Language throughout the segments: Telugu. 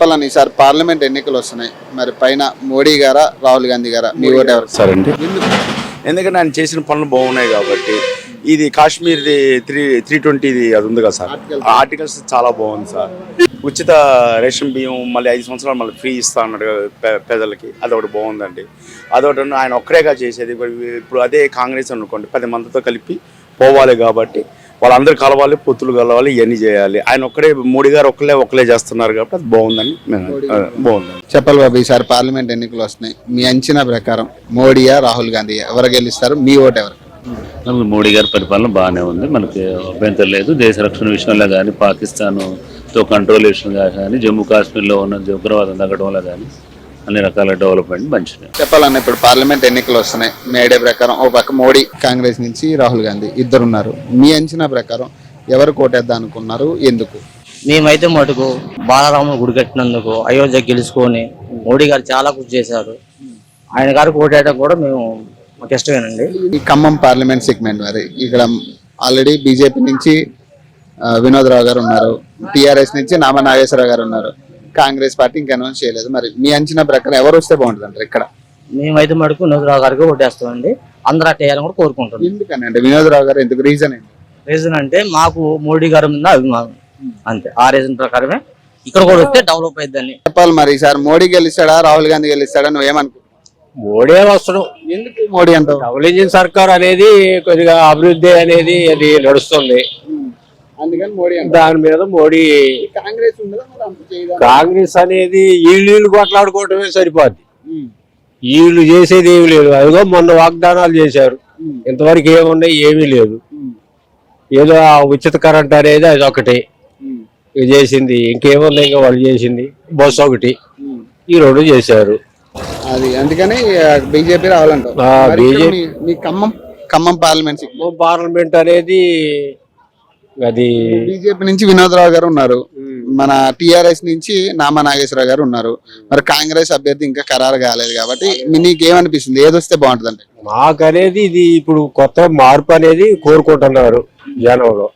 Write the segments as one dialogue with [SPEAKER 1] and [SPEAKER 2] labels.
[SPEAKER 1] చెప్పాలని ఈసారి పార్లమెంట్ ఎన్నికలు వస్తున్నాయి, మరి పైన మోడీ గారా రాహుల్ గాంధీ గారా, మీ ఓటు ఎవరు?
[SPEAKER 2] సరే అండి, ఎందుకంటే ఆయన చేసిన పనులు బాగున్నాయి కాబట్టి. ఇది కాశ్మీర్ది 320 అది ఉంది కదా సార్, ఆర్టికల్స్ చాలా బాగుంది సార్. ఉచిత రేషన్ బియ్యం మళ్ళీ 5 సంవత్సరాలు మళ్ళీ ఫ్రీ ఇస్తా అన్నాడు పేదలకి, అదొకటి బాగుందండి. అదొకటి ఆయన ఒక్కరేగా చేసేది. ఇప్పుడు అదే కాంగ్రెస్ అనుకోండి 10 మందితో కలిపి పోవాలి కాబట్టి వాళ్ళందరూ కలవాలి, పొత్తులు కలవాలి, ఇవన్నీ చేయాలి. ఆయన ఒక్కడే, మోడీ గారు ఒక్కలే చేస్తున్నారు కాబట్టి అది బాగుందని బాగుందండి.
[SPEAKER 1] చెప్పాలి బాబు, ఈసారి పార్లమెంట్ ఎన్నికలు వస్తున్నాయి, మీ అంచనా ప్రకారం మోడీయా రాహుల్ గాంధీ ఎవరు గెలుస్తారు, మీ ఓటు ఎవరు?
[SPEAKER 3] మనకు మోడీ గారి పరిపాలన బాగానే ఉంది, మనకి అభ్యంతరం లేదు. దేశ రక్షణ విషయంలో కానీ, పాకిస్తాన్తో కంట్రోల్ విషయంలో కానీ, జమ్మూ కాశ్మీర్లో ఉన్న ఉగ్రవాదం తగ్గడంలో కానీ అన్ని రకాల డెవలప్మెంట్ మంచిది.
[SPEAKER 1] చెప్పాలన్న ఇప్పుడు పార్లమెంట్ ఎన్నికలు వస్తున్నాయి, మీ ఐడియా ప్రకారం ఒక పక్క మోడీ, కాంగ్రెస్ నుంచి రాహుల్ గాంధీ ఇద్దరు ఉన్నారు. మీ అంచనా ప్రకారం ఎవరు కోటేద్దాం అనుకున్నారు, ఎందుకు?
[SPEAKER 4] మేమైతే మటుకు బాలరాముడు గుడి కట్టినందుకు అయోధ్య గెలుచుకొని మోడీ గారు చాలా కృషి చేశారు. ఆయన గారు కోటేయడం కూడా మాకు ఇష్టమేనండి.
[SPEAKER 1] ఈ ఖమ్మం పార్లమెంట్ సెగ్మెంట్ మరి ఇక్కడ ఆల్రెడీ బీజేపీ నుంచి వినోద్ రావు గారు ఉన్నారు, టీఆర్ఎస్ నుంచి నామా నాగేశ్వరరావు గారు ఉన్నారు, కాంగ్రెస్ పార్టీ ఇంకా అనౌన్స్ చేయలేదు. మరి మీ అంచనా ప్రకారం ఎవరు వస్తే బాగుంటుంది అంటారు ఇక్కడ?
[SPEAKER 4] మేమైతే మటుకు వినోద్ రావు గారికి ఓటేస్తామండి. అందరూ అట్లా వేయాలని కూడా కోరుకుంటున్నాం.
[SPEAKER 1] ఎందుకని అంటే వినోద్ రావు గారు ఎందుకు, రీజన్ ఏంటి?
[SPEAKER 4] రీజన్ అంటే మాకు మోడీ గారి మీద అభిమానం, అంతే. ఆ రీజన్ ప్రకారమే ఇక్కడ కూడా వస్తే డెవలప్ అయిద్దని
[SPEAKER 1] చెప్పాలి. మరి ఈసారి మోడీ గెలుస్తాడా రాహుల్ గాంధీ గెలుస్తాడా, నువ్వేమనుకుంటున్నావు?
[SPEAKER 5] మోడీ వస్తున్నాం.
[SPEAKER 1] ఎందుకు మోడీ అంటావు?
[SPEAKER 5] డబుల్ ఇంజిన్ సర్కార్ అనేది కొద్దిగా అభివృద్ధి అనేది అది నడుస్తుంది,
[SPEAKER 1] అందుకని మోడీ
[SPEAKER 5] దాని మీద మోడీ.
[SPEAKER 1] కాంగ్రెస్
[SPEAKER 5] కాంగ్రెస్ అనేది వీళ్ళు కొట్లాడుకోవటమే సరిపోద్ది, వీళ్ళు చేసేది ఏమి లేదు. అదిగో మొన్న వాగ్దానాలు చేశారు, ఇంతవరకు ఏమున్నాయి, ఏమీ లేదు. ఏదో ఆ ఉచిత కరెంట్ అనేది అది ఒకటి చేసింది, ఇంకేమున్నాయి ఇంకా వాళ్ళు చేసింది బస్సు ఒకటి, ఈ రెండు చేశారు.
[SPEAKER 1] అది అందుకని బీజేపీ రావాలంటారు. మీ ఖమ్మం
[SPEAKER 5] పార్లమెంట్ అనేది అది
[SPEAKER 1] బీజేపీ నుంచి వినోద్ రావు గారు ఉన్నారు, మన టిఆర్ఎస్ నుంచి నామా నాగేశ్వరరావు గారు ఉన్నారు. మరి కాంగ్రెస్ అభ్యర్థి ఇంకా ఖరారు కాలేదు కాబట్టి నీకేమనిపిస్తుంది, ఏది వస్తే బాగుంటుంది అంటే?
[SPEAKER 5] మాకనేది ఇది ఇప్పుడు కొత్త మార్పు అనేది కోరుకుంటున్నారు జనంలో.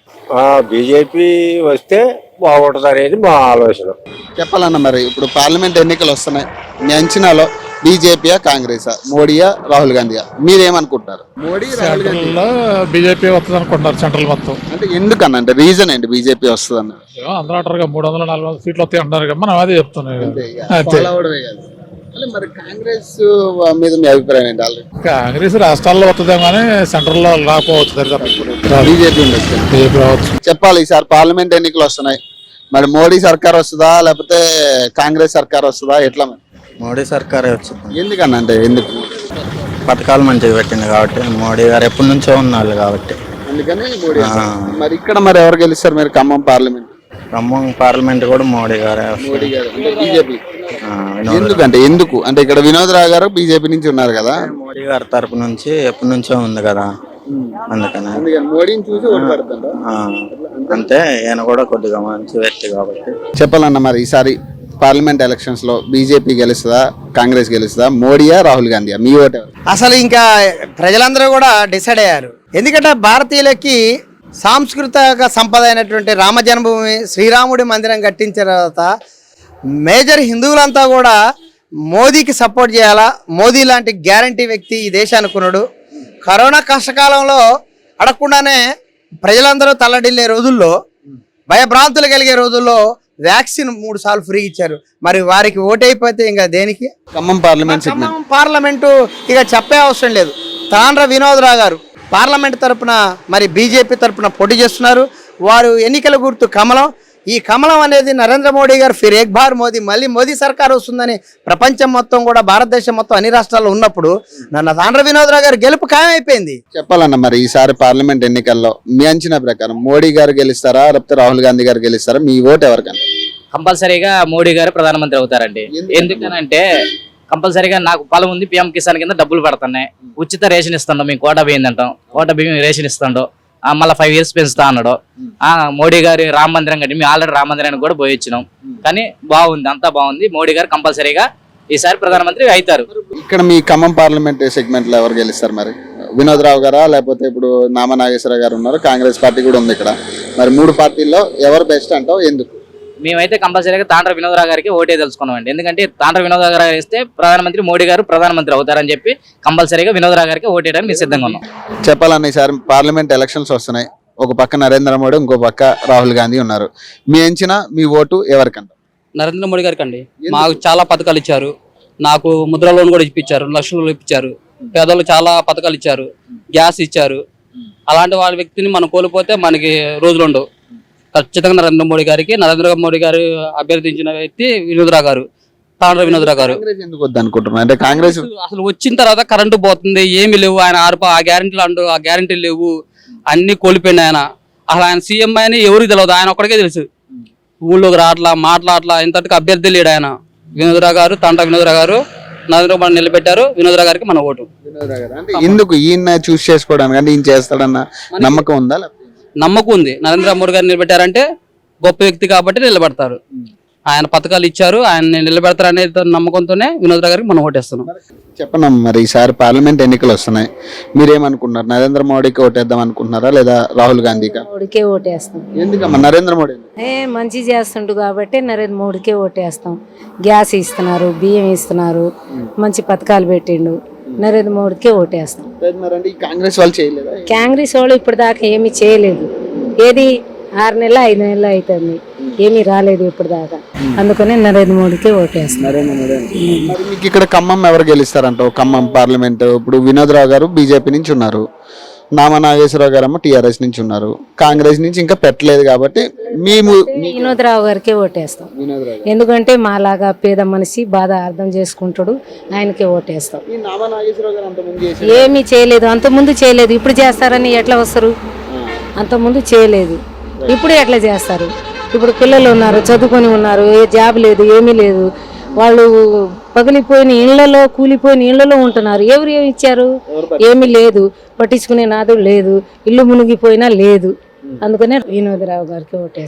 [SPEAKER 5] బీజేపీ వస్తే బాగుంటుంది అనేది మా ఆలోచన.
[SPEAKER 1] చెప్పాలన్న మరి ఇప్పుడు పార్లమెంట్ ఎన్నికలు వస్తున్నాయి, మీ అంచనాలో బీజేపీయా కాంగ్రెసా, మోడీయా రాహుల్ గాంధీయా, మీరేమనుకుంటున్నారు? మోడీ రాహుల్ గాంధీ
[SPEAKER 6] బీజేపీ వస్తుంది అనుకుంటున్నారు సెంట్రల్ మొత్తం.
[SPEAKER 1] అంటే ఎందుకన్నా, అంటే రీజన్ ఏంటి బీజేపీ వస్తుంది అన్నారు?
[SPEAKER 6] అందరూ అంటారు 300-400 సీట్లు వస్తాయి అంటారు కదా, మనం అదే చెప్తున్నాం.
[SPEAKER 1] మరి కాంగ్రెస్ మీద మీ అభిప్రాయం ఏంటి? ఆల్రెడీ
[SPEAKER 6] కాంగ్రెస్ రాష్ట్రాల్లో వస్తుందేమో కానీ సెంట్రల్ లో రాకపోవచ్చు,
[SPEAKER 1] బీజేపీ రావచ్చు. చెప్పాలి, ఈసారి పార్లమెంట్ ఎన్నికలు వస్తున్నాయి, మరి మోడీ సర్కార్ వస్తుందా లేకపోతే కాంగ్రెస్ సర్కార్ వస్తుందా, ఎట్లా? మరి
[SPEAKER 4] మోడీ సర్కారే వచ్చింది.
[SPEAKER 1] ఎందుకన్నా అంటే ఎందుకు?
[SPEAKER 4] పథకాలు మంచిగా పెట్టింది కాబట్టి, మోడీ గారు ఎప్పటి నుంచో ఉన్నారు కాబట్టి
[SPEAKER 1] అందుకని మోడీ. మరి ఇక్కడ మరి ఎవరు గెలుస్తారు మీరు ఖమ్మం పార్లమెంట్?
[SPEAKER 4] ఖమ్మం పార్లమెంట్ కూడా మోడీ గారే.
[SPEAKER 1] మోడీ గారు అంటే బీజేపీ. ఎందుకంటే ఎందుకు అంటే ఇక్కడ వినోద్ రావు గారు బీజేపీ నుంచి ఉన్నారు కదా,
[SPEAKER 4] మోడీ గారి తరపు నుంచి ఎప్పటి నుంచో ఉంది కదా, అందుకని
[SPEAKER 1] మోడీని చూసి
[SPEAKER 4] అంతే. ఈయన కూడా కొద్దిగా మంచి వ్యక్తి కాబట్టి.
[SPEAKER 1] చెప్పాలన్న మరి ఈసారి పార్లమెంట్ ఎలక్షన్స్ లో బీజేపీ గెలుస్తుందా కాంగ్రెస్ గెలుస్తుందా, మోడీయా రాహుల్ గాంధీయా, మీ ఓటు?
[SPEAKER 7] అసలు ఇంకా ప్రజలందరూ కూడా డిసైడ్ అయ్యారు. ఎందుకంటే భారతీయులకి సాంస్కృతిక సంపద అయినటువంటి రామ జన్మభూమి శ్రీరాముడి మందిరం కట్టించిన తర్వాత మేజర్ హిందువులంతా కూడా మోదీకి సపోర్ట్ చేయాలా, మోదీ లాంటి గ్యారంటీ వ్యక్తి ఈ దేశానికి ఉన్నాడు. కరోనా కష్టకాలంలో అడగకుండానే ప్రజలందరూ తల్లడిల్లే రోజుల్లో, భయభ్రాంతులు కలిగే రోజుల్లో వ్యాక్సిన్ 3 సార్లు ఫ్రీ ఇచ్చారు. మరి వారికి ఓటైపోతే ఇంకా దేనికి?
[SPEAKER 1] ఖమ్మం
[SPEAKER 7] పార్లమెంటు ఇక చెప్పే అవసరం లేదు. తాండ్ర వినోద్ రావు గారు పార్లమెంట్ తరపున మరి బీజేపీ తరపున పోటీ చేస్తున్నారు. వారు ఎన్నికల గుర్తు కమలం. ఈ కమలం అనేది నరేంద్ర మోడీ గారు ఫిర్ ఏక్ బార్ మోదీ, మళ్ళీ మోదీ సర్కార్ వస్తుందని ప్రపంచం మొత్తం కూడా, భారతదేశం మొత్తం అన్ని రాష్ట్రాల్లో ఉన్నప్పుడు తాండ్ర వినోద్ రావు గారు గెలుపు ఖాయమైపోయింది.
[SPEAKER 1] చెప్పాలన్న మరి ఈసారి పార్లమెంట్ ఎన్నికల్లో మీ అంచనా ప్రకారం మోడీ గారు గెలుస్తారా లేకపోతే రాహుల్ గాంధీ గారు గెలుస్తారా, మీ ఓటు ఎవరికన్నా?
[SPEAKER 8] కంపల్సరీగా మోడీ గారు ప్రధానమంత్రి అవుతారండి. ఎందుకనంటే కంపల్సరీగా నాకు పొలం ఉంది, పిఎం కిసాన్ కింద డబ్బులు పడుతున్నాయి, ఉచిత రేషన్ ఇస్తాడు, మేము కోటా బియ్యం తింటాం, కోటా బియ్యం రేషన్ ఇస్తాడు, మళ్ళీ 5 years పెంచుతా అన్నాడు. మోడీ గారి రామ మందిరం కట్టి మేము ఆల్రెడీ రామ మందిరానికి కూడా పోయి వచ్చినాం, కానీ బాగుంది, అంతా బాగుంది. మోడీ గారు కంపల్సరీగా ఈసారి ప్రధానమంత్రి అవుతారు.
[SPEAKER 1] ఇక్కడ మీ ఖమ్మం పార్లమెంట్ సెగ్మెంట్ లో ఎవరు గెలుస్తారు మరి? వినోద్ రావు గారా లేకపోతే ఇప్పుడు నామా నాగేశ్వరరావు గారు ఉన్నారు, కాంగ్రెస్ పార్టీ కూడా ఉంది ఇక్కడ. మరి 3 పార్టీల్లో ఎవరు బెస్ట్ అంటావు, ఎందుకు?
[SPEAKER 8] మేమైతే కంపల్సరీగా తాండ్ర వినోదరావు గారికి ఓటే తెలుసుకున్నామండి. ఎందుకంటే తాండ్ర వినోదరావు గారు వేస్తే ప్రధానమంత్రి మోడీ గారు ప్రధానమంత్రి అవుతారని చెప్పి కంపల్సరీగా వినోదరావు గారికి ఓటేయడానికి మేము సిద్ధంగా ఉన్నాం.
[SPEAKER 1] చెప్పాలన్న ఈసారి పార్లమెంట్ ఎలక్షన్స్ వస్తున్నాయి. ఒక పక్క నరేంద్ర మోడీ, ఇంకో పక్క రాహుల్ గాంధీ ఉన్నారు. మీ అంచనా, మీ ఓటు ఎవరికంట?
[SPEAKER 9] నరేంద్ర మోడీ గారికి అండి. మాకు చాలా పథకాలు ఇచ్చారు. నాకు ముద్ర లోన్ కూడా ఇప్పించారు, లక్షలు ఇప్పించారు. పేదలు చాలా పథకాలు ఇచ్చారు, గ్యాస్ ఇచ్చారు. అలాంటి వాళ్ళ వ్యక్తిని మనం కోల్పోతే మనకి రోజులు ఉండవు. ఖచ్చితంగా నరేంద్ర మోడీ గారు అభ్యర్థించిన వ్యక్తి వినోదరావు గారు, తాండ్ర వినోదరావు గారు.
[SPEAKER 1] కాంగ్రెస్ ఎందుకు వద్దనుకుంటున్నారు? అంటే కాంగ్రెస్
[SPEAKER 9] అసలు వచ్చిన తర్వాత కరెంటు పోతుంది, ఏమి లేవు. ఆయన ఆ గ్యారెంటీలు ఆ గ్యారెంటీలు లేవు, అన్ని కోల్పోయింది ఆయన. అసలు ఆయన సీఎం అని ఎవరికి తెలియదు, ఆయన ఒక్కడికే తెలుసు. ఊళ్ళోకి రావట్లా, మాట్లాడట్లా, ఇంతటికి అభ్యర్థి లేడు ఆయన. వినోదరావు గారు, తాండ్ర వినోదరావు గారు నరేంద్ర మోడీ నిలబెట్టారు. వినోదరావు గారికి మన ఓటు.
[SPEAKER 1] అంటే ఎందుకు ఈయన చూస్ చేసుకోవడానికి? అంటే ఈయన చేస్తాడన్న నమ్మకం ఉందా?
[SPEAKER 9] నమ్మకం ఉంది. నరేంద్ర మోడీ గారు నిలబెట్టారంటే గొప్ప వ్యక్తి కాబట్టి నిలబెడతారు. ఆయన పథకాలు ఇచ్చారు, ఆయన నిలబెడతారు అనే నమ్మకంతోనే వినోదరావు గారికి మనం ఓటేస్తున్నాం.
[SPEAKER 1] చెప్పండి, మరి ఈసారి పార్లమెంట్ ఎన్నికలు వస్తున్నాయి. మీరేమనుకుంటున్నారు? నరేంద్ర మోడీకి ఓటేద్దాం అనుకుంటున్నారా లేదా రాహుల్ గాంధీకి?
[SPEAKER 10] మోడీకే ఓటేస్తాం.
[SPEAKER 1] ఎందుకమ్మా నరేంద్ర మోడీ?
[SPEAKER 10] మంచి చేస్తుండు కాబట్టి నరేంద్ర మోడీకే ఓటేస్తాం. గ్యాస్ ఇస్తున్నారు, బియ్యం ఇస్తున్నారు, మంచి పథకాలు పెట్టిండు. నరేంద్ర మోడీకే ఓటేస్తాం.
[SPEAKER 1] మరి కాంగ్రెస్ వాళ్ళు చేయలేదా?
[SPEAKER 10] కాంగ్రెస్ వాళ్ళు ఇప్పటిదాకా ఏమీ చేయలేదు. ఏది 6 నెలలు 5 నెలలు అవుతుంది, ఏమీ రాలేదు ఇప్పటిదాకా. అందుకనే నరేంద్ర మోడీకే ఓటేస్తాం.
[SPEAKER 1] మరి మీకు ఇక్కడ ఖమ్మం ఎవరు గెలుస్తారంట? ఖమ్మం పార్లమెంట్ ఇప్పుడు వినోదరావు గారు బీజేపీ నుంచి ఉన్నారు, నామా నాగేశ్వరరావు గారు ఏమో టీఆర్ఎస్ నుంచి ఉన్నారు. కాంగ్రెస్ నుంచి ఇంకా పెట్టలేదు కాబట్టి మేము
[SPEAKER 10] వినోదరావు గారికే ఓటేస్తాం. ఎందుకంటే మాలాగా పేద మనిషి బాధ అర్థం చేసుకుంటాడు, ఆయనకే ఓటేస్తాం. ఏమీ చేయలేదు, అంతకుముందు చేయలేదు, ఇప్పుడు చేస్తారని ఎట్లా వస్తారు? అంతకుముందు చేయలేదు, ఇప్పుడు ఎట్లా చేస్తారు? ఇప్పుడు పిల్లలు ఉన్నారు, చదువుకొని ఉన్నారు, ఏ జాబ్ లేదు, ఏమీ లేదు. వాళ్ళు పగిలిపోయిన ఇళ్లలో, కూలిపోయిన ఇళ్లలో ఉంటున్నారు. ఎవరు ఏమి ఇచ్చారు? ఏమీ లేదు, పట్టించుకునే నాదు లేదు, ఇల్లు మునిగిపోయినా లేదు. అందుకనే వినోదరావు గారికి ఓటేస్తాం.